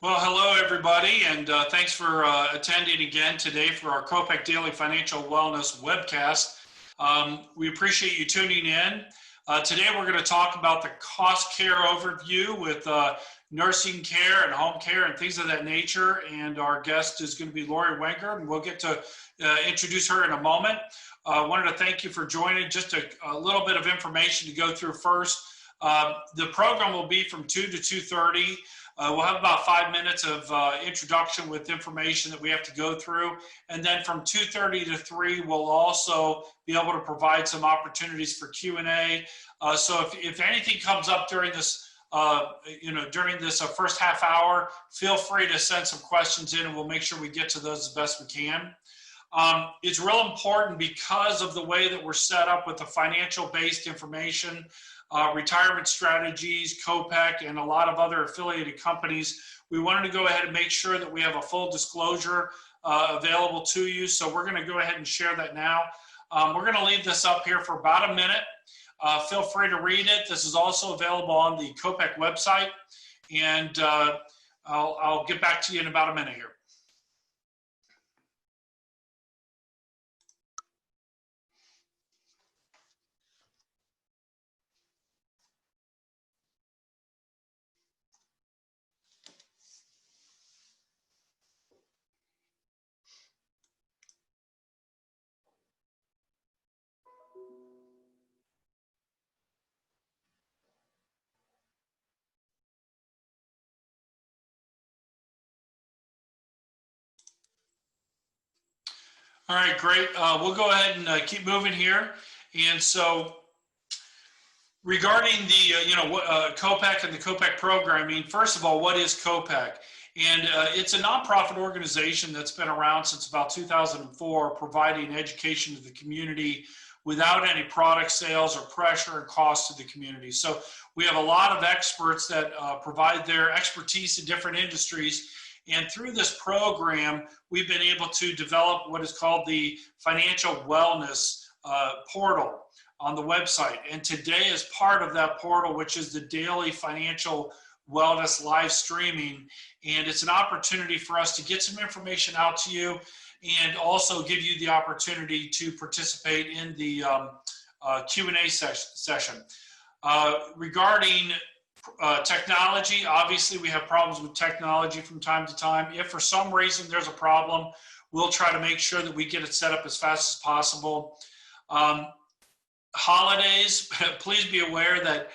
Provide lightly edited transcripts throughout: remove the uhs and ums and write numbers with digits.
Well, hello, everybody, and thanks for attending again today for our COPEC Daily Financial Wellness Webcast. We appreciate you tuning in. Today, we're going to talk about the cost care overview with nursing care and home care and things of that nature. And our guest is going to be Wengerd, and we'll get to introduce her in a moment. I wanted to thank you for joining. Just a little bit of information to go through first. The program will be from 2 to 2:30. We'll have about 5 minutes of introduction with information that we have to go through. And then from 2:30 to 3, we'll also be able to provide some opportunities for Q&A. So if anything comes up during this, during this first half hour, feel free to send some questions in and we'll make sure we get to those as best we can. It's real important because of the way that we're set up with the financial-based information, retirement strategies, COPEC, and a lot of other affiliated companies. We wanted to go ahead and make sure that we have a full disclosure available to you. So we're going to go ahead and share that now. We're going to leave this up here for about a minute. Feel free to read it. This is also available on the COPEC website. And I'll get back to you in about a minute here. All right, great. We'll go ahead and keep moving here. And so regarding the, COPEC and the COPEC programming, first of all, what is COPEC? And it's a nonprofit organization that's been around since about 2004, providing education to the community without any product sales or pressure and cost to the community. So we have a lot of experts that provide their expertise in different industries. And through this program, we've been able to develop what is called the Financial Wellness Portal on the website. And today, as part of that portal, which is the Daily Financial Wellness live streaming, and it's an opportunity for us to get some information out to you and also give you the opportunity to participate in the Q&A session. Regarding technology, obviously we have problems with technology from time to time. If for some reason there's a problem, we'll try to make sure that we get it set up as fast as possible. Holidays, please be aware that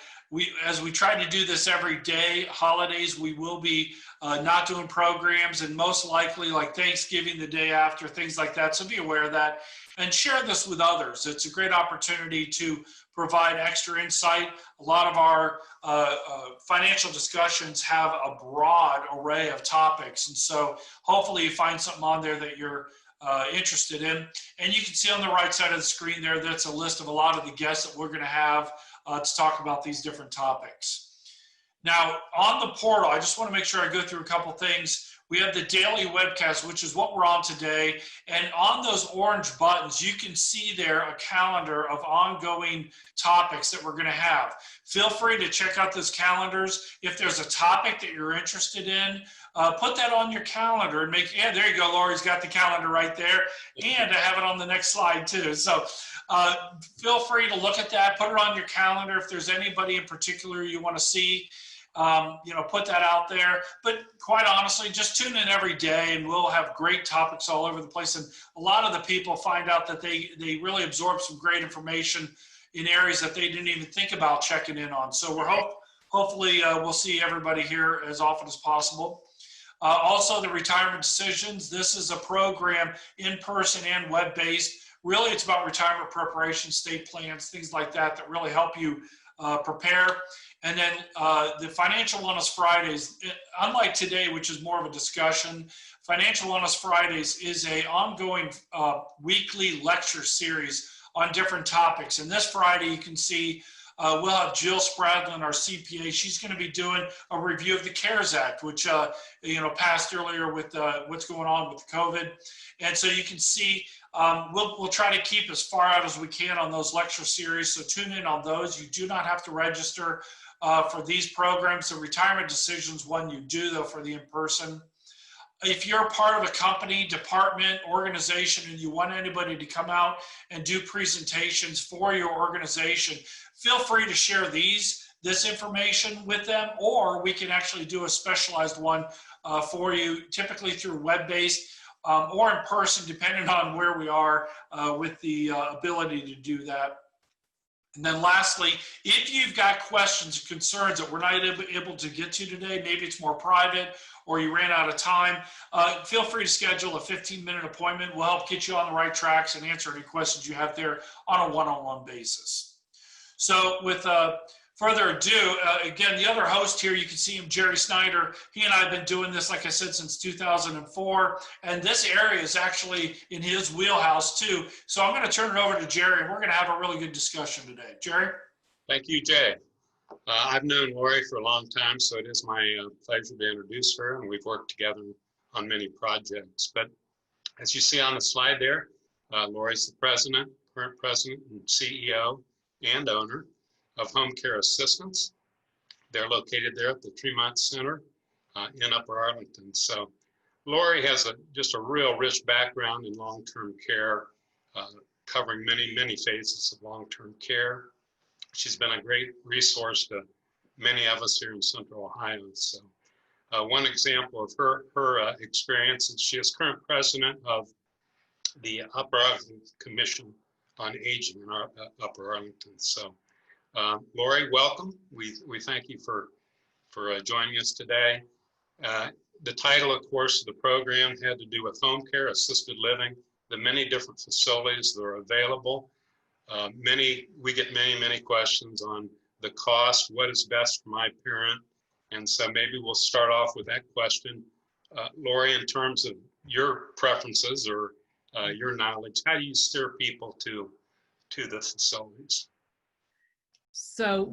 as we try to do this every day, holidays, we will be not doing programs, and most likely like Thanksgiving the day after, things like that. So be aware of that and share this with others. It's a great opportunity to provide extra insight. A lot of our financial discussions have a broad array of topics. And so hopefully you find something on there that you're interested in. And you can see on the right side of the screen there, that's a list of a lot of the guests that we're going to have to talk about these different topics. Now, on the portal, I just want to make sure I go through a couple things. We have the daily webcast, which is what we're on today. And on those orange buttons, you can see there a calendar of ongoing topics that we're going to have. Feel free to check out those calendars. If there's a topic that you're interested in, put that on your calendar and yeah, there you go, Lori's got the calendar right there. And I have it on the next slide too. So feel free to look at that, put it on your calendar. If there's anybody in particular you want to see, put that out there. But quite honestly, just tune in every day and we'll have great topics all over the place. And a lot of the people find out that they really absorb some great information in areas that they didn't even think about checking in on. So we're hopefully we'll see everybody here as often as possible. Also, the retirement decisions. This is a program in person and web-based. Really, it's about retirement preparation, state plans, things like that that really help you prepare. And then the Financial Wellness Fridays, unlike today, which is more of a discussion, Financial Wellness Fridays is an ongoing weekly lecture series on different topics. And this Friday, you can see we'll have Jill Spradlin, our CPA. She's going to be doing a review of the CARES Act, which passed earlier with what's going on with COVID. And so you can see we'll try to keep as far out as we can on those lecture series. So tune in on those. You do not have to register. for these programs. The retirement decision is one you do, though, for the in-person. If you're part of a company, department, organization, and you want anybody to come out and do presentations for your organization, feel free to share this information with them, or we can actually do a specialized one for you, typically through web-based or in person, depending on where we are with the ability to do that. And then lastly, if you've got questions or concerns that we're not able to get to today, maybe it's more private or you ran out of time, feel free to schedule a 15-minute appointment. We'll help get you on the right tracks and answer any questions you have there on a one-on-one basis. So with further ado, again, the other host here, you can see him, Jerry Snyder. He and I have been doing this, like I said, since 2004. And this area is actually in his wheelhouse too. So I'm going to turn it over to Jerry, and we're going to have a really good discussion today. Jerry? Thank you, Jay. I've known Lori for a long time, so it is my pleasure to introduce her, and we've worked together on many projects. But as you see on the slide there, Lori's the current president and CEO and owner of Home Care Assistance. They're located there at the Tremont Center in Upper Arlington. So Lori has just a real rich background in long-term care, covering many phases of long-term care. She's been a great resource to many of us here in Central Ohio. So one example of her experience is she is current president of the Upper Arlington Commission on Aging in Upper Arlington. So Lori, welcome. We thank you for joining us today. The title, of course, of the program had to do with home care, assisted living, the many different facilities that are available. We get many questions on the cost, what is best for my parent. And so maybe we'll start off with that question. Lori, in terms of your preferences or your knowledge, how do you steer people to the facilities? So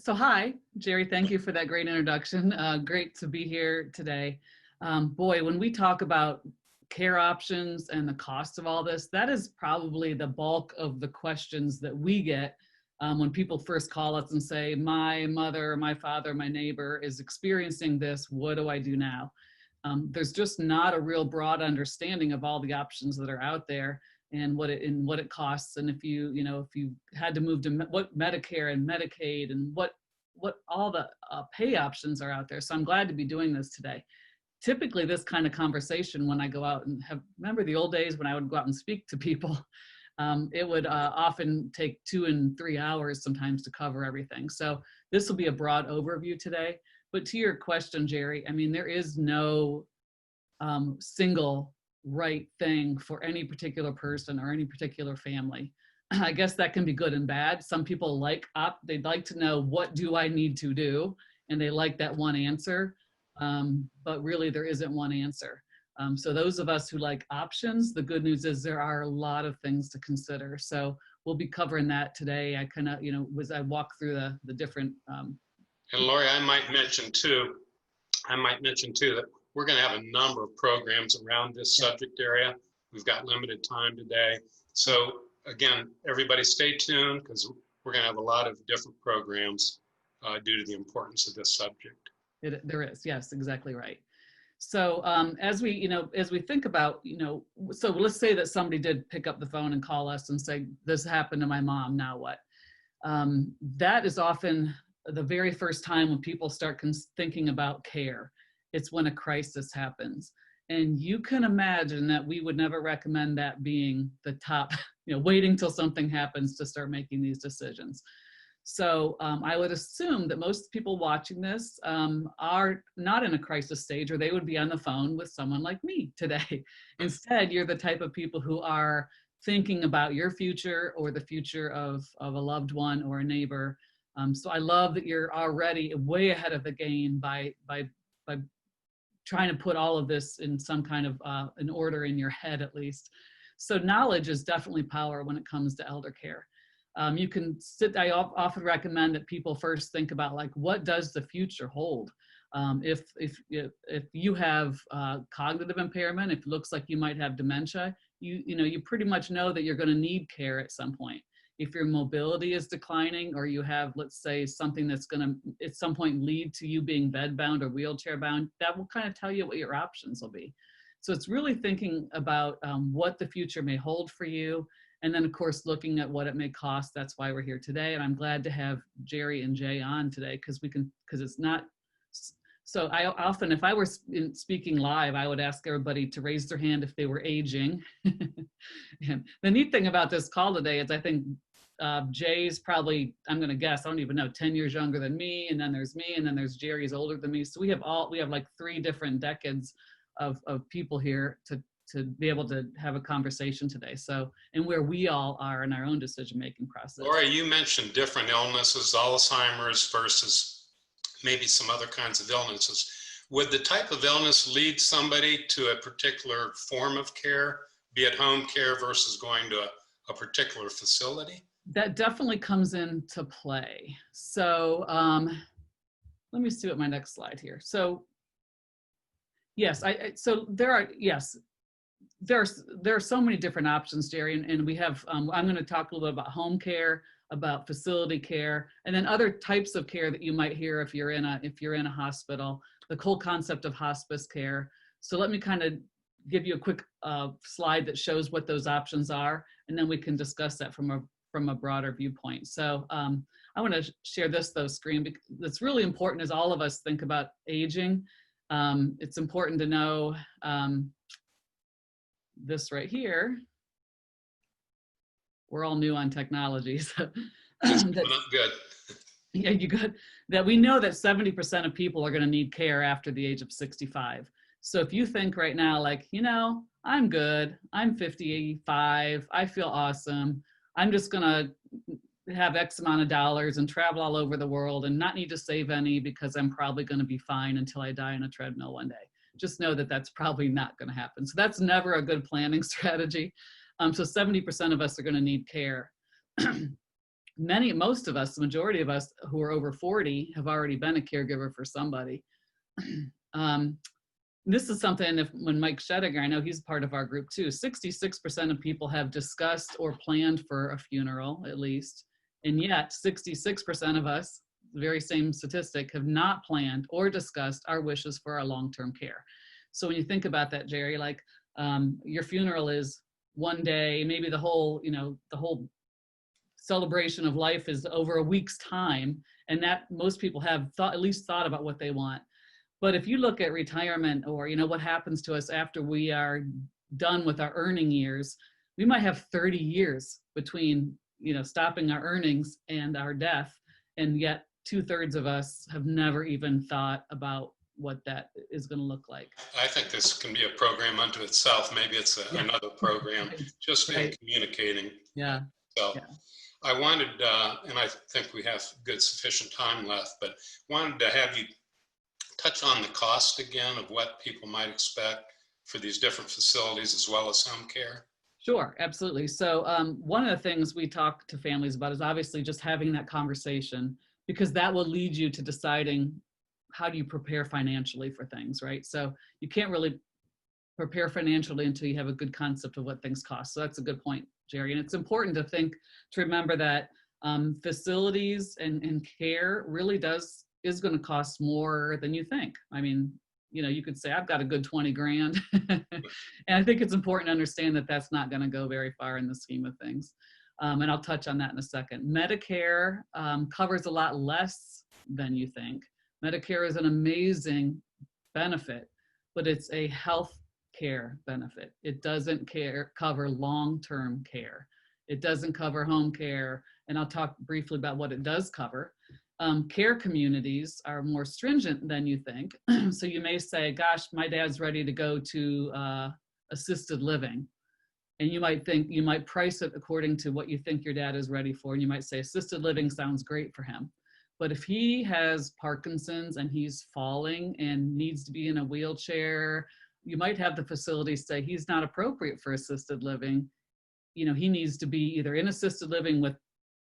hi, Jerry, thank you for that great introduction. Great to be here today. Boy, when we talk about care options and the cost of all this, that is probably the bulk of the questions that we get when people first call us and say, my mother, my father, my neighbor is experiencing this, what do I do now? There's just not a real broad understanding of all the options that are out there and what it costs, and if you had to move to what Medicare and Medicaid and what all the pay options are out there. So I'm glad to be doing this today. Typically, this kind of conversation, when I go out and remember the old days when I would go out and speak to people, it would often take 2 and 3 hours sometimes to cover everything. So this will be a broad overview today. But to your question, Jerry, I mean, there is no single right thing for any particular person or any particular family. I guess that can be good and bad. Some people they'd like to know, what do I need to do? And they like that one answer. But really there isn't one answer. So those of us who like options, the good news is there are a lot of things to consider. So we'll be covering that today. I kind of, as I walk through the different. And Lori, I might mention too that we're going to have a number of programs around this subject area. We've got limited time today. So again, everybody stay tuned because we're going to have a lot of different programs due to the importance of this subject. There is, yes, exactly right. So as we think about, so let's say that somebody did pick up the phone and call us and say, this happened to my mom, now what? That is often the very first time when people start thinking about care. It's when a crisis happens. And you can imagine that we would never recommend that being the top, waiting till something happens to start making these decisions. So I would assume that most people watching this are not in a crisis stage, or they would be on the phone with someone like me today. Instead, you're the type of people who are thinking about your future or the future of a loved one or a neighbor. So I love that you're already way ahead of the game by trying to put all of this in some kind of an order in your head, at least. So knowledge is definitely power when it comes to elder care. I often recommend that people first think about, like, what does the future hold? If you have cognitive impairment, if it looks like you might have dementia, you pretty much know that you're going to need care at some point. If your mobility is declining, or you have, let's say, something that's going to at some point lead to you being bed bound or wheelchair bound, that will kind of tell you what your options will be. So it's really thinking about what the future may hold for you. And then, of course, looking at what it may cost. That's why we're here today. And I'm glad to have Jerry and Jay on today, because it's not, so I often, if I were speaking live, I would ask everybody to raise their hand if they were aging. And the neat thing about this call today is I think Jay's probably, I'm going to guess, I don't even know, 10 years younger than me. And then there's me, and then there's Jerry's older than me. So we have like 3 different decades of people here to be able to have a conversation today. So, and where we all are in our own decision-making process. Lori, you mentioned different illnesses, Alzheimer's versus maybe some other kinds of illnesses. Would the type of illness lead somebody to a particular form of care, be it home care versus going to a particular facility? That definitely comes into play. So let me see what my next slide here. So yes, so there are so many different options, Jerry, and we have, I'm going to talk a little bit about home care, about facility care, and then other types of care that you might hear if you're in a hospital, the whole concept of hospice care. So let me kind of give you a quick slide that shows what those options are, and then we can discuss that from a broader viewpoint. So I want to share this screen, because it's really important as all of us think about aging. It's important to know this right here. We're all new on technology, so Good. Yeah, you good. That we know that 70% of people are going to need care after the age of 65. So if you think right now, like, I'm good, I'm 55, I feel awesome, I'm just going to have X amount of dollars and travel all over the world and not need to save any because I'm probably going to be fine until I die on a treadmill one day. Just know that that's probably not going to happen. So that's never a good planning strategy. So 70% of us are going to need care. Most of us, the majority of us who are over 40 have already been a caregiver for somebody. This is something, when Mike Shediger, I know he's part of our group too, 66% of people have discussed or planned for a funeral at least. And yet 66% of us, the very same statistic, have not planned or discussed our wishes for our long-term care. So when you think about that, Jerry, like your funeral is one day, maybe the whole celebration of life is over a week's time, and that most people have at least thought about what they want. But if you look at retirement, or what happens to us after we are done with our earning years, we might have 30 years between stopping our earnings and our death, and yet 2/3 of us have never even thought about what that is going to look like. I think this can be a program unto itself. Maybe it's another program, just in communicating. Yeah. So I wanted, and I think we have good sufficient time left, but wanted to have you touch on the cost again of what people might expect for these different facilities as well as home care. Sure, absolutely. So one of the things we talk to families about is obviously just having that conversation, because that will lead you to deciding how do you prepare financially for things, right? So you can't really prepare financially until you have a good concept of what things cost. So that's a good point, Jerry. And it's important to remember that facilities and care really is going to cost more than you think. I mean, you could say, I've got a good 20 grand. And I think it's important to understand that that's not going to go very far in the scheme of things. And I'll touch on that in a second. Medicare covers a lot less than you think. Medicare is an amazing benefit, but it's a health care benefit. It doesn't cover long-term care. It doesn't cover home care. And I'll talk briefly about what it does cover. Care communities are more stringent than you think. So you may say, gosh, my dad's ready to go to assisted living. And you might price it according to what you think your dad is ready for. And you might say assisted living sounds great for him. But if he has Parkinson's and he's falling and needs to be in a wheelchair, you might have the facility say he's not appropriate for assisted living. He needs to be either in assisted living with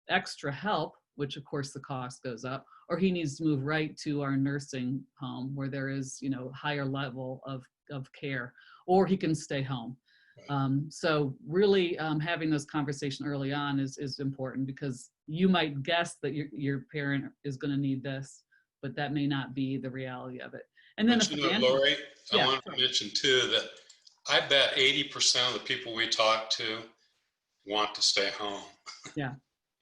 extra help, which of course the cost goes up, or he needs to move right to our nursing home where there is, higher level of care, or he can stay home. So really having this conversation early on is important, because you might guess that your parent is going to need this, but that may not be the reality of it. And then, but Lori, yeah, I want to mention too that I bet 80% of the people we talk to want to stay home. Yeah.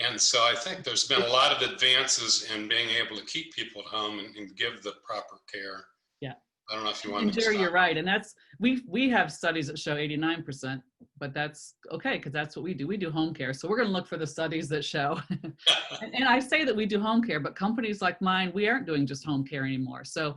And so I think there's been a lot of advances in being able to keep people at home and give the proper care. Yeah. I don't know if you want And to. Jerry, you're right. And that's, we have studies that show 89%, but that's okay, because that's what we do. We do home care. So we're going to look for the studies that show. and I say that we do home care, but companies like mine, we aren't doing just home care anymore. So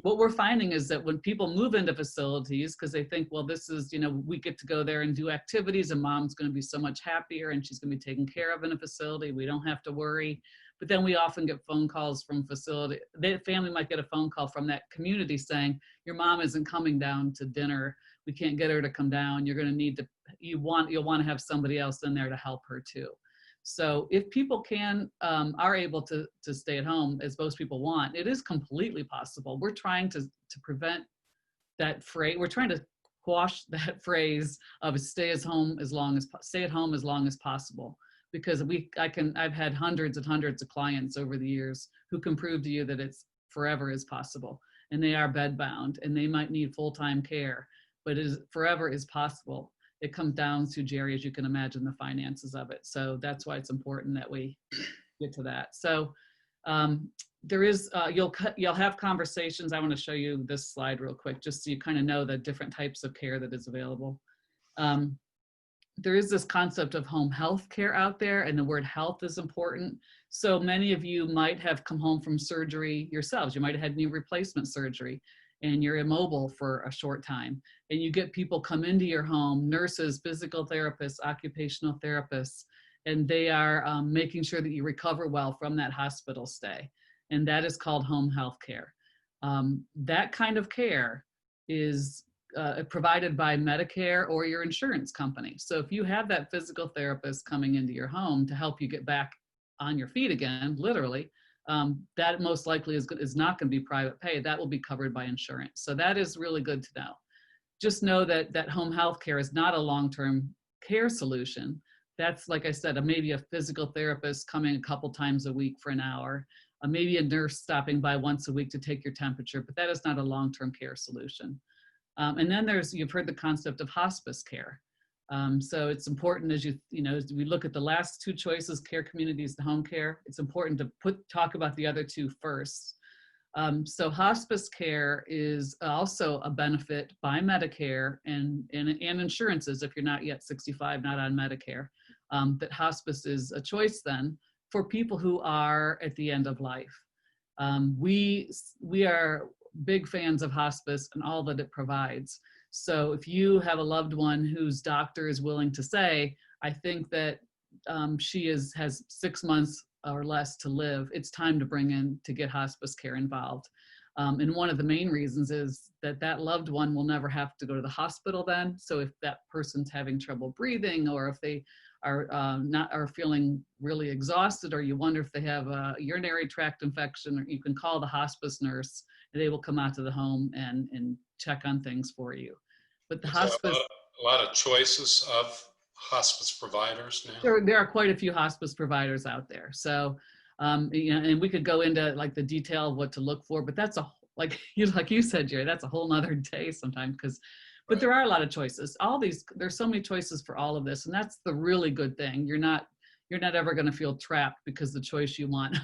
what we're finding is that when people move into facilities, because they think, well, this is, we get to go there and do activities, and mom's going to be so much happier and she's going to be taken care of in a facility. We don't have to worry. But then we often get phone calls from facility. The family might get a phone call from that community saying, your mom isn't coming down to dinner. We can't get her to come down. You're going to need to, you'll want to have somebody else in there to help her too. So if people are able to stay at home, as most people want, it is completely possible. We're trying to prevent that phrase. We're trying to quash that phrase of stay at home as long as possible. Because I've had hundreds and hundreds of clients over the years who can prove to you that it's forever is possible, and they are bed bound and they might need full-time care, but forever is possible. It comes down to, Jerry, as you can imagine, the finances of it. So that's why it's important that we get to that. So there is, you'll have conversations. I want to show you this slide real quick, just so you kind of know the different types of care that is available. There is this concept of home health care out there, and the word health is important. So many of you might have come home from surgery yourselves. You might have had knee replacement surgery and you're immobile for a short time, and you get people come into your home, nurses, physical therapists, occupational therapists, and they are making sure that you recover well from that hospital stay. And that is called home health care. That kind of care is provided by Medicare or your insurance company. So if you have that physical therapist coming into your home to help you get back on your feet again, literally, that most likely is not going to be private pay. That will be covered by insurance. So that is really good to know. Just know that home health care is not a long-term care solution. That's, like I said, maybe a physical therapist coming a couple times a week for an hour, maybe a nurse stopping by once a week to take your temperature, but that is not a long-term care solution. And then you've heard the concept of hospice care. So it's important as as we look at the last two choices, care communities and home care, it's important to talk about the other two first. So hospice care is also a benefit by Medicare and insurances if you're not yet 65, not on Medicare, that hospice is a choice then for people who are at the end of life. We are big fans of hospice and all that it provides. So if you have a loved one whose doctor is willing to say, I think that she has 6 months or less to live, it's time to get hospice care involved. And one of the main reasons is that loved one will never have to go to the hospital then. So if that person's having trouble breathing, or if they are feeling really exhausted, or you wonder if they have a urinary tract infection, or you can call the hospice nurse and they will come out to the home and check on things for you. But the hospice, a lot of choices of hospice providers now. There are quite a few hospice providers out there. So, and we could go into like the detail of what to look for, but that's like you said, Jerry, that's a whole nother day sometimes but there are a lot of choices. There's so many choices for all of this. And that's the really good thing. You're not ever going to feel trapped because the choice you want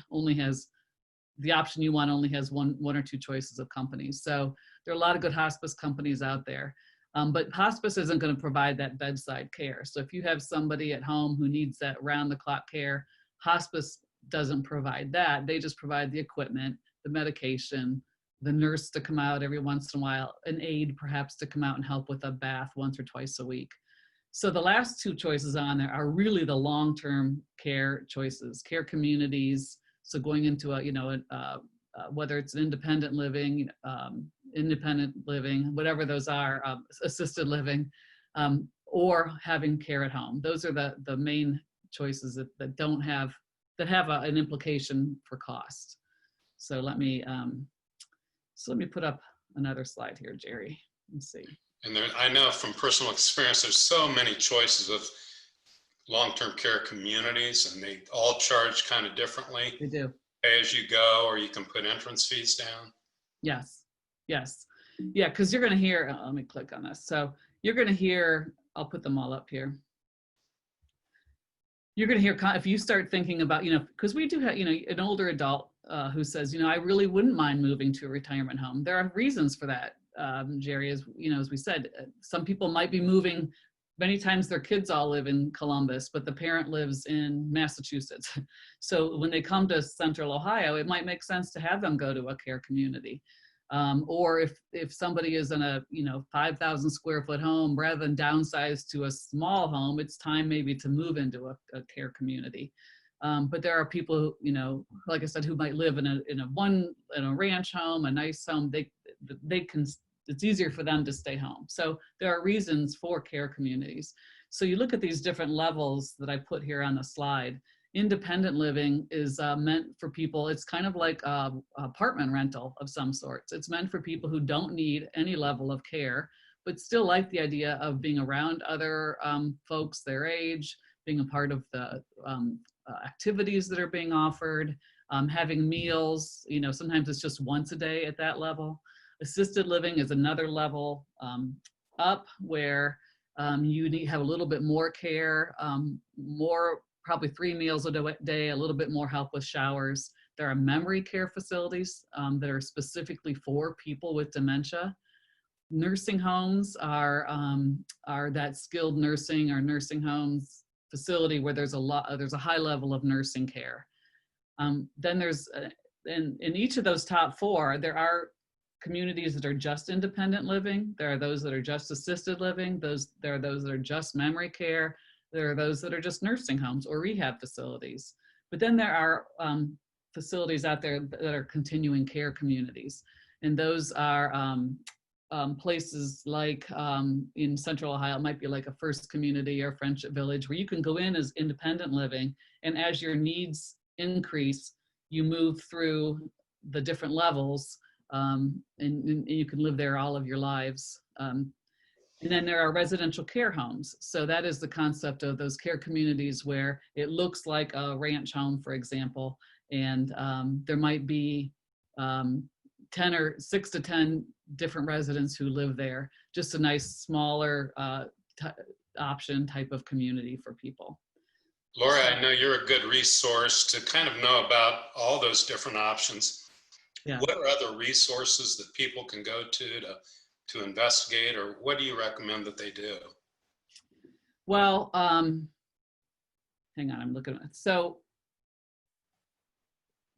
the option you want only has one or two choices of companies. So there are a lot of good hospice companies out there. But hospice isn't going to provide that bedside care. So if you have somebody at home who needs that round-the-clock care, hospice doesn't provide that. They just provide the equipment, the medication, the nurse to come out every once in a while, an aide perhaps to come out and help with a bath once or twice a week. So the last two choices on there are really the long-term care choices, care communities. So going into whether it's an independent living, whatever those are, assisted living, or having care at home. Those are the main choices that have an implication for cost. So let me put up another slide here, Jerry. Let's see. And there, I know from personal experience, there's so many choices of long-term care communities, and they all charge kind of differently. They do. Pay as you go, or you can put entrance fees down. Yes. Yes. Yeah, because you're going to hear, let me click on this. So you're going to hear, I'll put them all up here. You're going to hear, if you start thinking about, because we do have, an older adult who says, I really wouldn't mind moving to a retirement home. There are reasons for that, Jerry, as we said, some people might be moving. Many times their kids all live in Columbus, but the parent lives in Massachusetts. So when they come to Central Ohio, it might make sense to have them go to a care community. Or if somebody is in a 5,000 square foot home, rather than downsize to a small home, it's time maybe to move into a care community. But there are people who, like I said, who might live in a ranch home, a nice home. They can. It's easier for them to stay home. So there are reasons for care communities. So you look at these different levels that I put here on the slide. Independent living is meant for people, it's kind of like apartment rental of some sorts. It's meant for people who don't need any level of care, but still like the idea of being around other folks their age, being a part of the activities that are being offered, having meals, sometimes it's just once a day at that level. Assisted living is another level up where you have a little bit more care, more probably 3 meals a day, a little bit more help with showers. There are memory care facilities that are specifically for people with dementia. Nursing homes are that skilled nursing or nursing homes facility where there's a high level of nursing care. Then there's, in each of those top 4, there are communities that are just independent living. There are those that are just assisted living. There are those that are just memory care. There are those that are just nursing homes or rehab facilities. But then there are facilities out there that are continuing care communities. And those are places like in Central Ohio, it might be like a First Community or Friendship Village, where you can go in as independent living. And as your needs increase, you move through the different levels. And you can live there all of your lives. And then there are residential care homes. So that is the concept of those care communities where it looks like a ranch home, for example, and there might be 6 to 10 different residents who live there. Just a nice smaller option type of community for people. Laura, I know you're a good resource to kind of know about all those different options. Yeah. What are other resources that people can go to investigate, or what do you recommend that they do? Well, hang on, I'm looking at it. So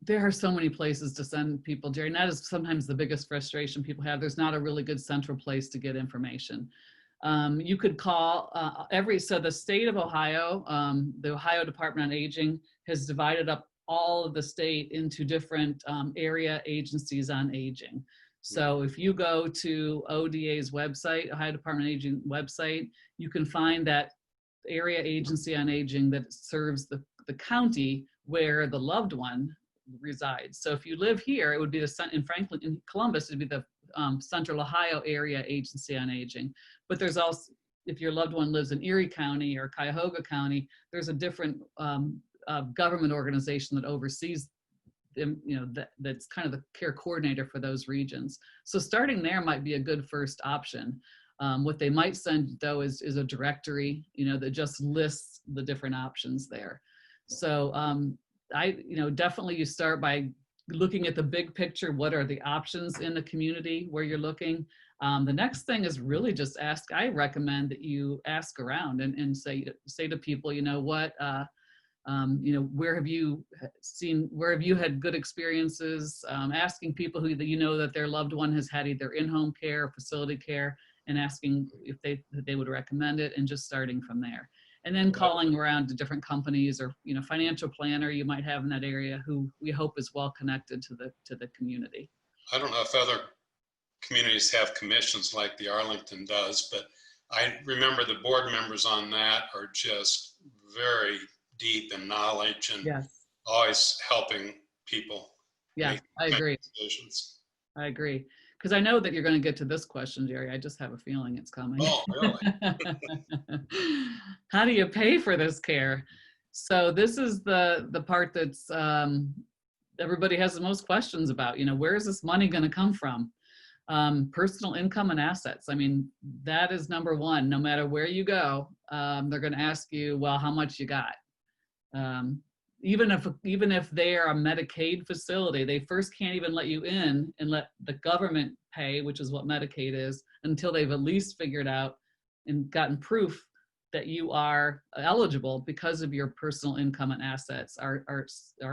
there are so many places to send people, Jerry, and that is sometimes the biggest frustration people have. There's not a really good central place to get information. You could call so the state of Ohio, the Ohio Department on Aging has divided up all of the state into different area agencies on aging. So if you go to ODA's website, Ohio Department on Aging website, you can find that area agency on aging that serves the county where the loved one resides. So if you live here, it would be in Columbus, it'd be the Central Ohio Area Agency on Aging. But there's also, if your loved one lives in Erie County or Cuyahoga County, there's a different government organization that oversees them, that's kind of the care coordinator for those regions. So starting there might be a good first option. What they might send though is a directory, that just lists the different options there. So definitely you start by looking at the big picture. What are the options in the community where you're looking? The next thing is really just ask. I recommend that you ask around and say to people, where have you had good experiences? Asking people who that their loved one has had either in-home care or facility care, and asking if they would recommend it, and just starting from there. And then calling around to different companies or financial planner you might have in that area who we hope is well connected to the community. I don't know if other communities have commissions like the Arlington does, but I remember the board members on that are just very deep in knowledge and always helping people. Yeah, I agree. Decisions. I agree. because I know that you're going to get to this question, Jerry. I just have a feeling it's coming. Oh, really? How do you pay for this care? So this is the part that's everybody has the most questions about. You know, where is this money going to come from? Personal income and assets. I mean, that is number one. No matter where you go, they're going to ask you, well, how much you got? Even if they are a Medicaid facility, they first can't even let you in and let the government pay, which is what Medicaid is, until they've at least figured out and gotten proof that you are eligible because of your personal income and assets are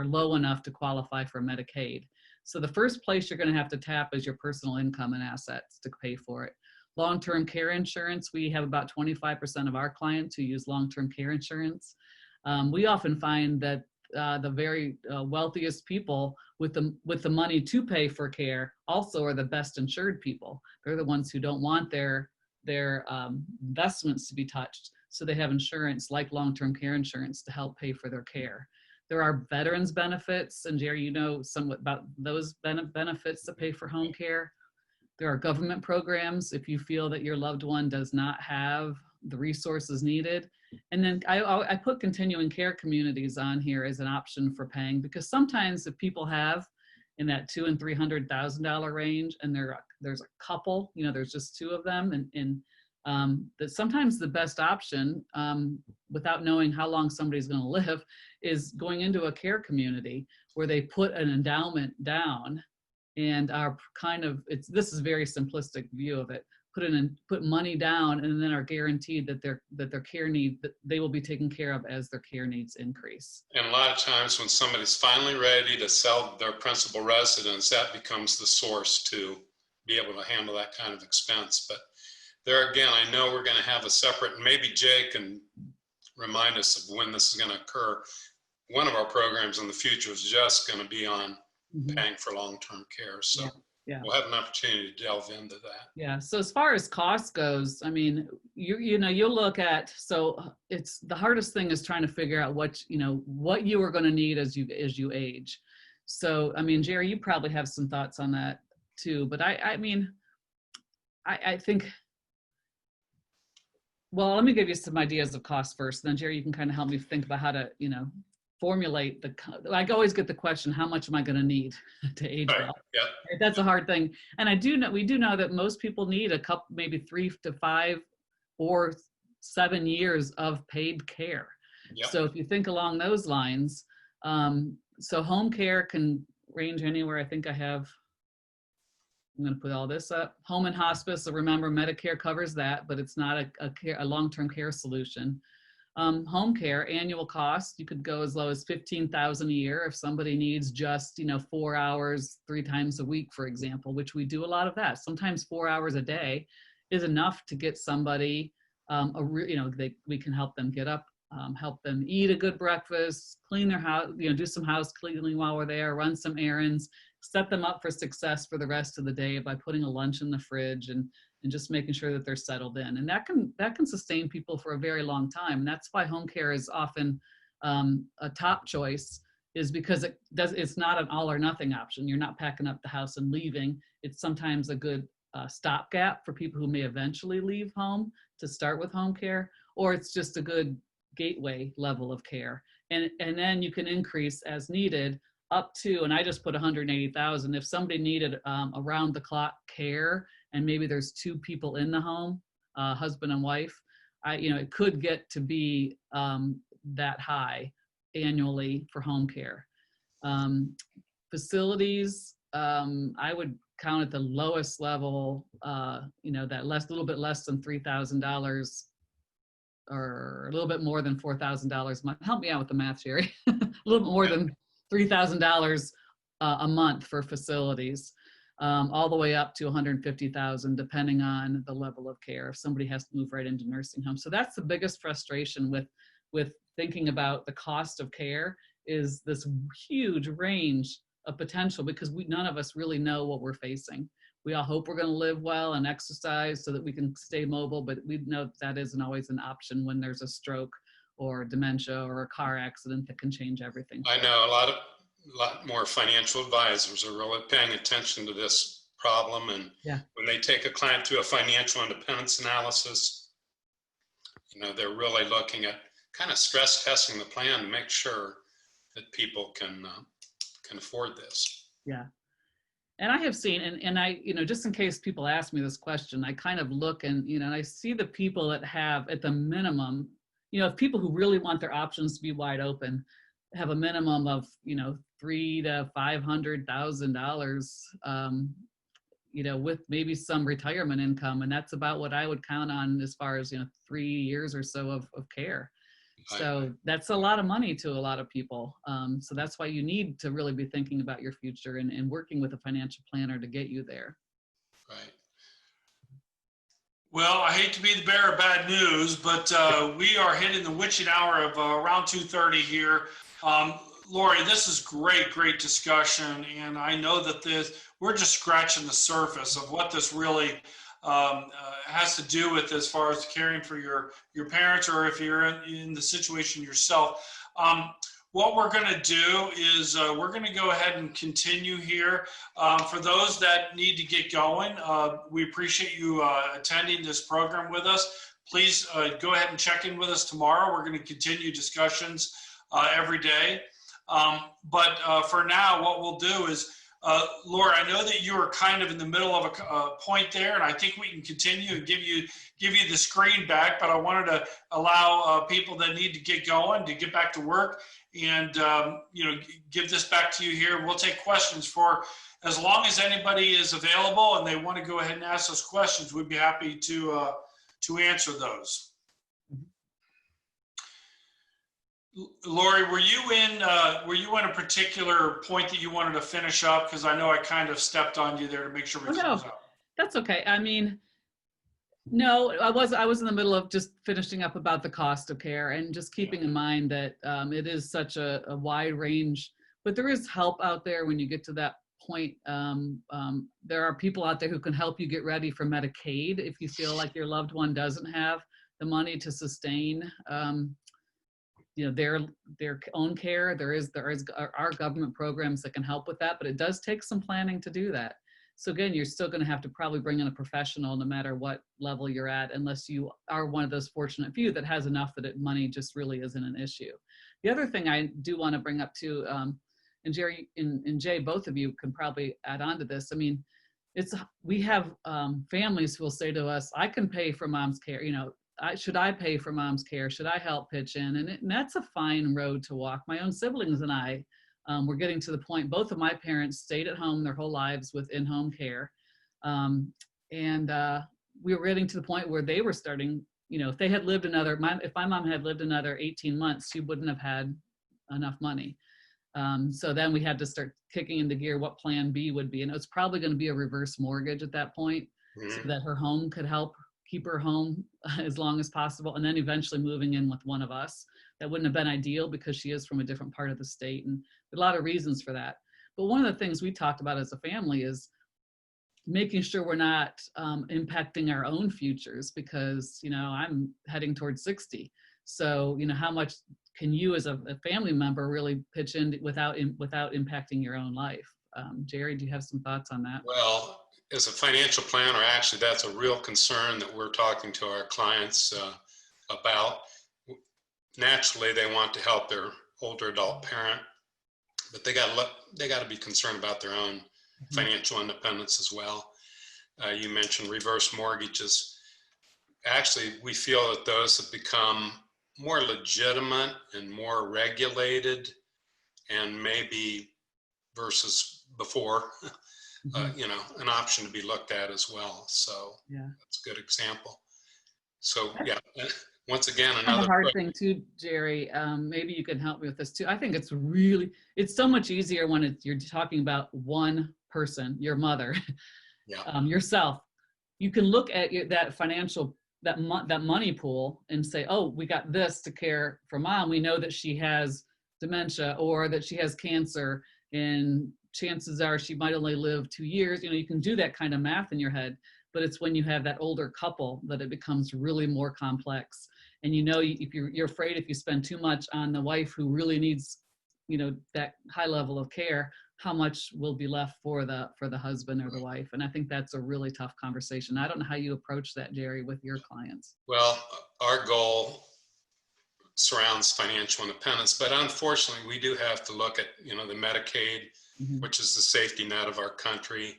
low enough to qualify for Medicaid. So the first place you're going to have to tap is your personal income and assets to pay for it. Long-term care insurance, we have about 25% of our clients who use long-term care insurance. We often find that the very wealthiest people with the money to pay for care also are the best insured people. They're the ones who don't want their investments to be touched. So they have insurance like long-term care insurance to help pay for their care. There are veterans benefits, and Jerry, you know somewhat about those benefits to pay for home care. There are government programs if you feel that your loved one does not have the resources needed. And then I put continuing care communities on here as an option for paying, because sometimes if people have in that $200,000 and $300,000 range, and there's a couple, you know, there's just two of them, and that sometimes the best option, without knowing how long somebody's going to live, is going into a care community where they put an endowment down and are kind of, this is a very simplistic view of it, put money down and then are guaranteed that their care need, that they will be taken care of as their care needs increase. And a lot of times when somebody's finally ready to sell their principal residence, that becomes the source to be able to handle that kind of expense. But there again, I know we're going to have a separate, maybe Jay can remind us of when this is going to occur. One of our programs in the future is just going to be on paying for long-term care. So yeah. We'll have an opportunity to delve into that. Yeah. So as far as cost goes, I mean, you'll look at, so it's the hardest thing is trying to figure out what you are going to need as you age. So, I mean, Jerry, you probably have some thoughts on that too, but I think, well, let me give you some ideas of cost first. Then Jerry, you can kind of help me think about how to, formulate I always get the question, how much am I going to need to age well? Yeah. That's a hard thing. And we do know that most people need a couple, maybe 3 to 5 or 7 years of paid care. Yep. So if you think along those lines, so home care can range anywhere. I think I'm going to put all this up. Home and hospice, so remember Medicare covers that, but it's not a long-term care solution. Home care, annual cost, you could go as low as $15,000 a year if somebody needs just, 4 hours 3 times a week, for example, which we do a lot of that. Sometimes 4 hours a day is enough to get somebody, we can help them get up, help them eat a good breakfast, clean their house, do some house cleaning while we're there, run some errands, set them up for success for the rest of the day by putting a lunch in the fridge and just making sure that they're settled in. And that can sustain people for a very long time. And that's why home care is often a top choice, is because it's not an all or nothing option. You're not packing up the house and leaving. It's sometimes a good stopgap for people who may eventually leave home to start with home care, or it's just a good gateway level of care. And then you can increase as needed up to, and I just put 180,000. If somebody needed around the clock care, and maybe there's 2 people in the home, husband and wife, it could get to be that high annually for home care. Facilities, I would count at the lowest level, that little bit less than $3,000 or a little bit more than $4,000 a month. Help me out with the math, Jerry. A little bit more than $3,000 a month for facilities. All the way up to $150,000, depending on the level of care, if somebody has to move right into nursing home. So that's the biggest frustration with thinking about the cost of care, is this huge range of potential, because none of us really know what we're facing. We all hope we're going to live well and exercise so that we can stay mobile, but we know that isn't always an option when there's a stroke or dementia or a car accident that can change everything. I know a lot more financial advisors are really paying attention to this problem. And Yeah. when they take a client through a financial independence analysis, they're really looking at kind of stress testing the plan to make sure that people can afford this. Yeah. And I have seen, and I, just in case people ask me this question, I kind of look and, and I see the people that have at the minimum, if people who really want their options to be wide open, have a minimum of, $300,000 to $500,000, with maybe some retirement income. And that's about what I would count on as far as, 3 years or so of care. So that's a lot of money to a lot of people. So that's why you need to really be thinking about your future and working with a financial planner to get you there. Right. Well, I hate to be the bearer of bad news, but we are hitting the witching hour of around 2:30 here. Lori, this is great discussion. And I know that we're just scratching the surface of what this really has to do with as far as caring for your parents, or if you're in the situation yourself. What we're going to do is we're going to go ahead and continue here. For those that need to get going, we appreciate you attending this program with us. Please go ahead and check in with us tomorrow. We're going to continue discussions every day. But for now, what we'll do is, Laura, I know that you are kind of in the middle of a point there, and I think we can continue and give you the screen back, but I wanted to allow people that need to get going to get back to work and, give this back to you here. We'll take questions for as long as anybody is available and they want to go ahead and ask us questions. We'd be happy to answer those. Lori, were you in a particular point that you wanted to finish up? Because I know I kind of stepped on you there to make sure we close out. That's okay. I mean, no, I was in the middle of just finishing up about the cost of care, and just keeping in mind that it is such a wide range, but there is help out there when you get to that point. There are people out there who can help you get ready for Medicaid if you feel like your loved one doesn't have the money to sustain their own care. There are government programs that can help with that, but it does take some planning to do that. So again, you're still going to have to probably bring in a professional no matter what level you're at, unless you are one of those fortunate few that has enough that money just really isn't an issue. The other thing I do want to bring up too, and Jerry and Jay, both of you can probably add on to this. I mean, we have families who will say to us, I can pay for mom's care, should I pay for mom's care? Should I help pitch in? And that's a fine road to walk. My own siblings and I were getting to the point, both of my parents stayed at home their whole lives with in-home care. And we were getting to the point where they were starting, if they had lived if my mom had lived another 18 months, she wouldn't have had enough money. So then we had to start kicking into gear what plan B would be. And it was probably going to be a reverse mortgage at that point, so that her home could help keep her home as long as possible, and then eventually moving in with one of us. That wouldn't have been ideal because she is from a different part of the state, and there are a lot of reasons for that. But one of the things we talked about as a family is making sure we're not impacting our own futures, because I'm heading towards 60. So how much can you as a family member really pitch in without impacting your own life? Jerry, do you have some thoughts on that? Well, as a financial planner, actually, that's a real concern that we're talking to our clients about. Naturally, they want to help their older adult parent, but they got to be concerned about their own financial independence as well. You mentioned reverse mortgages. Actually, we feel that those have become more legitimate and more regulated, and maybe versus before. An option to be looked at as well. So that's a good example. So once again, another hard thing too, Jerry. Maybe you can help me with this too. I think it's so much easier when you're talking about one person, your mother, yourself. You can look at that money pool and say, oh, we got this to care for mom. We know that she has dementia or that she has cancer, and chances are she might only live 2 years. You can do that kind of math in your head, but it's when you have that older couple that it becomes really more complex. And if you're afraid if you spend too much on the wife who really needs, that high level of care, how much will be left for the husband or the wife. And I think that's a really tough conversation. I don't know how you approach that, Jerry, with your clients. Well, our goal surrounds financial independence, but unfortunately, we do have to look at, the Medicaid, which is the safety net of our country.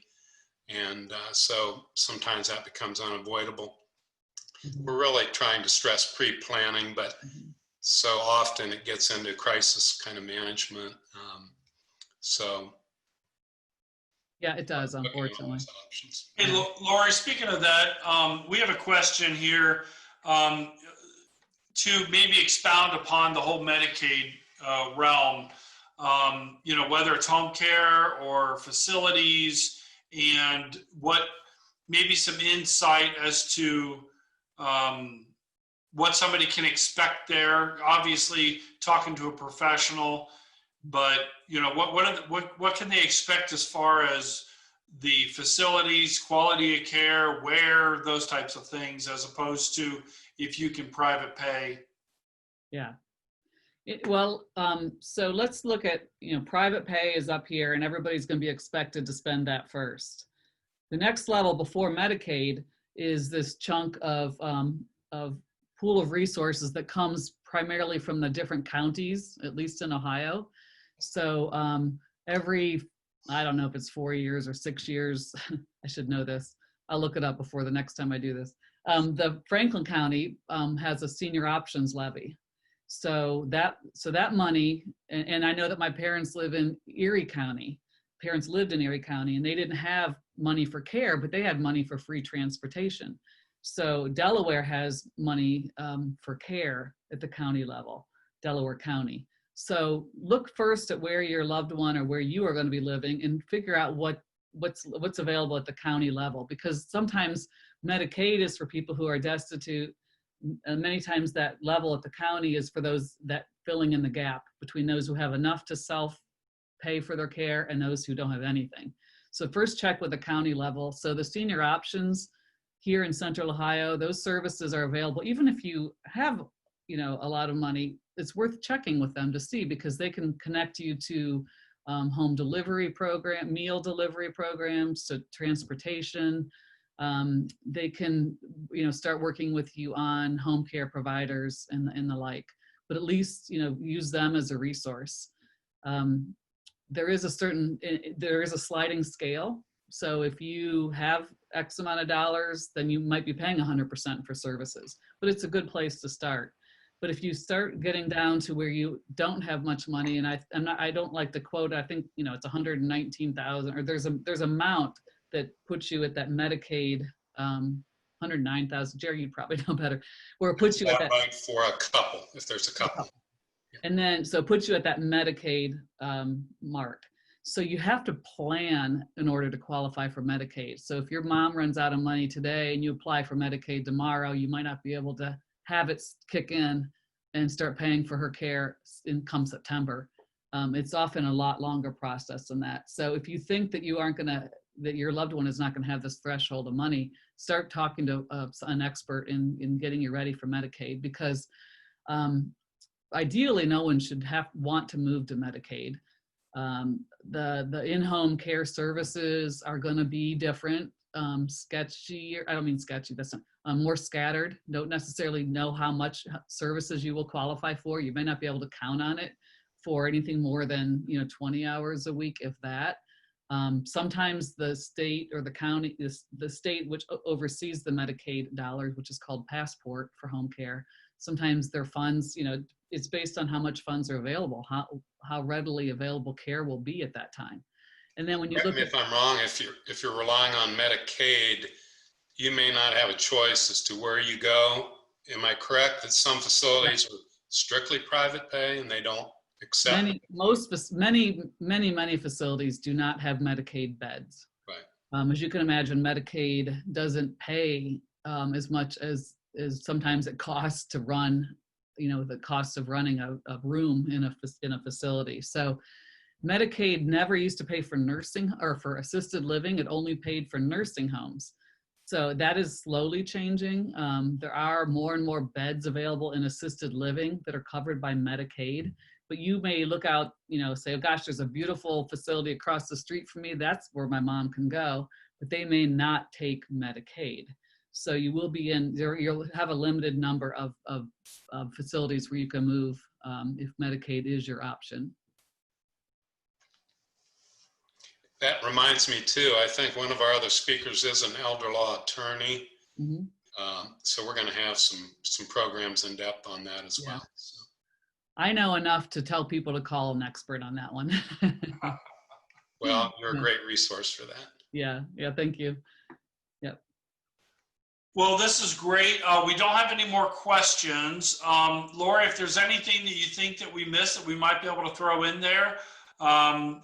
And so sometimes that becomes unavoidable. We're really trying to stress pre-planning, but so often it gets into crisis kind of management. Yeah, it does, unfortunately. Hey, Lori, speaking of that, we have a question here to maybe expound upon the whole Medicaid realm, whether it's home care or facilities, and what maybe some insight as to what somebody can expect there. Obviously, talking to a professional, but what can they expect as far as the facilities, quality of care, where, those types of things, as opposed to if you can private pay? Yeah. So let's look at, private pay is up here, and everybody's going to be expected to spend that first. The next level before Medicaid is this chunk of pool of resources that comes primarily from the different counties, at least in Ohio. So every, I don't know if it's 4 years or 6 years, I should know this. I'll look it up before the next time I do this. The Franklin County has a senior options levy. So that money, and I know that my parents live in Erie County. Parents lived in Erie County, and they didn't have money for care, but they had money for free transportation. So Delaware has money for care at the county level, Delaware County. So look first at where your loved one or where you are going to be living, and figure out what's available at the county level, because sometimes Medicaid is for people who are destitute. And many times that level at the county is for those that filling in the gap between those who have enough to self-pay for their care and those who don't have anything. So first check with the county level. So the senior options here in Central Ohio, those services are available. Even if you have, a lot of money, it's worth checking with them to see, because they can connect you to home delivery program, meal delivery programs, to transportation. They can, start working with you on home care providers and the like, but at least, use them as a resource. There is a sliding scale. So if you have X amount of dollars, then you might be paying 100% for services, but it's a good place to start. But if you start getting down to where you don't have much money, and I don't like the quote, I think, it's 119,000, or there's a amount that puts you at that Medicaid, 109,000. Jerry, you'd probably know better. Where it puts you at that, right, for a couple, if there's a couple. And then, so it puts you at that Medicaid mark. So you have to plan in order to qualify for Medicaid. So if your mom runs out of money today and you apply for Medicaid tomorrow, you might not be able to have it kick in and start paying for her care come September. It's often a lot longer process than that. So if you think that that your loved one is not going to have this threshold of money, start talking to an expert in getting you ready for Medicaid, because ideally no one should want to move to Medicaid. The in-home care services are going to be different, sketchy. I don't mean sketchy, that's not, more scattered. Don't necessarily know how much services you will qualify for. You may not be able to count on it for anything more than 20 hours a week, if that. Sometimes the state or the county, the state which oversees the Medicaid dollars, which is called Passport for home care, sometimes their funds, it's based on how much funds are available, how readily available care will be at that time. And then when you look, if I'm wrong, if you're relying on Medicaid, you may not have a choice as to where you go. Am I correct that some facilities are strictly private pay and they don't accept? Many facilities do not have Medicaid beds. Right. As you can imagine, Medicaid doesn't pay as much as sometimes it costs to run, the cost of running a room in a facility. So Medicaid never used to pay for nursing or for assisted living. It only paid for nursing homes. So that is slowly changing. There are more and more beds available in assisted living that are covered by Medicaid, but you may look out, say, oh gosh, there's a beautiful facility across the street from me. That's where my mom can go, but they may not take Medicaid. So you will be you'll have a limited number of facilities where you can move if Medicaid is your option. That reminds me too, I think one of our other speakers is an elder law attorney. Mm-hmm. So we're going to have some programs in depth on that as well. So. I know enough to tell people to call an expert on that one. Well, you're a great resource for that. Yeah, thank you. Yep. Well, this is great. We don't have any more questions. Lori, if there's anything that you think that we missed that we might be able to throw in there,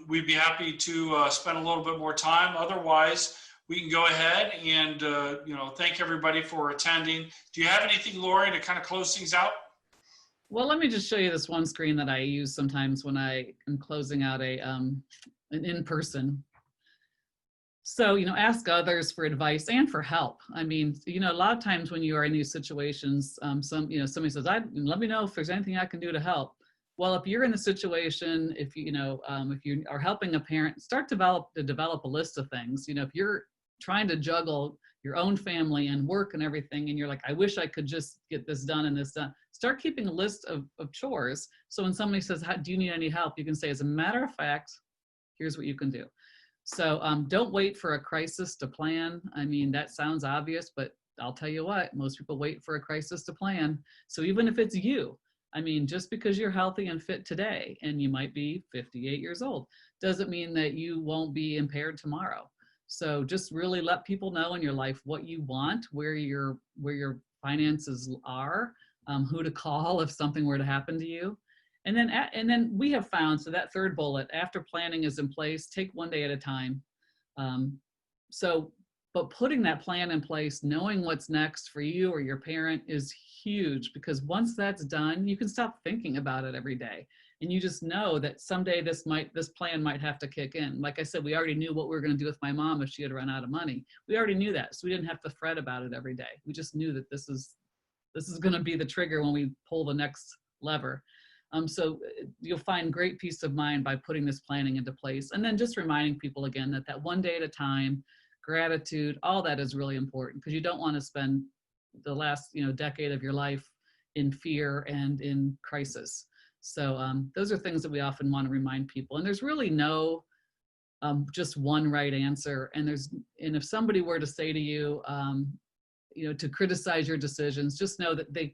we'd be happy to spend a little bit more time. Otherwise, we can go ahead and thank everybody for attending. Do you have anything, Lori, to kind of close things out? Well, let me just show you this one screen that I use sometimes when I am closing out an in-person. So, ask others for advice and for help. I mean, a lot of times when you are in these situations, somebody says, let me know if there's anything I can do to help. Well, if you're in the situation, if you are helping a parent, start to develop a list of things. If you're trying to juggle your own family and work and everything, and you're like, I wish I could just get this done and this done. Start keeping a list of chores. So when somebody says, do you need any help? You can say, as a matter of fact, here's what you can do. So don't wait for a crisis to plan. I mean, that sounds obvious, but I'll tell you what, most people wait for a crisis to plan. So even if it's you, I mean, just because you're healthy and fit today, and you might be 58 years old, doesn't mean that you won't be impaired tomorrow. So just really let people know in your life what you want, where your finances are, who to call if something were to happen to you. And then we have found, so that third bullet, after planning is in place, take one day at a time. But putting that plan in place, knowing what's next for you or your parent is huge, because once that's done, you can stop thinking about it every day. And you just know that someday this plan might have to kick in. Like I said, we already knew what we were going to do with my mom if she had run out of money. We already knew that, so we didn't have to fret about it every day. We just knew that this is going to be the trigger when we pull the next lever. So you'll find great peace of mind by putting this planning into place. And then just reminding people again that one day at a time, gratitude, all that is really important, because you don't want to spend the last decade of your life in fear and in crisis. So those are things that we often want to remind people. And there's really no just one right answer. And if somebody were to say to you, to criticize your decisions, just know that they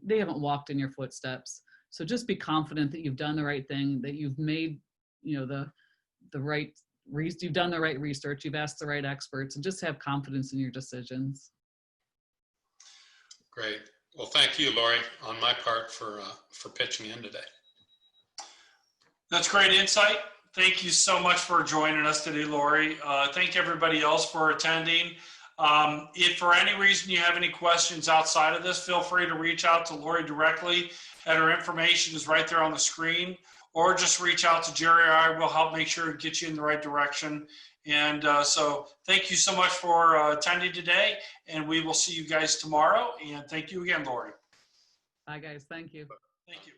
haven't walked in your footsteps. So just be confident that you've done the right thing, that you've made, you've done the right research, you've asked the right experts, and just have confidence in your decisions. Great. Well, thank you, Lori, on my part for pitching in today. That's great insight. Thank you so much for joining us today, Lori. Thank everybody else for attending. If for any reason you have any questions outside of this, feel free to reach out to Lori directly. And her information is right there on the screen, or just reach out to Jerry or I. Will help make sure to get you in the right direction. And so thank you so much for attending today, and we will see you guys tomorrow. And thank you again, Lori. Bye, guys. Thank you. Thank you.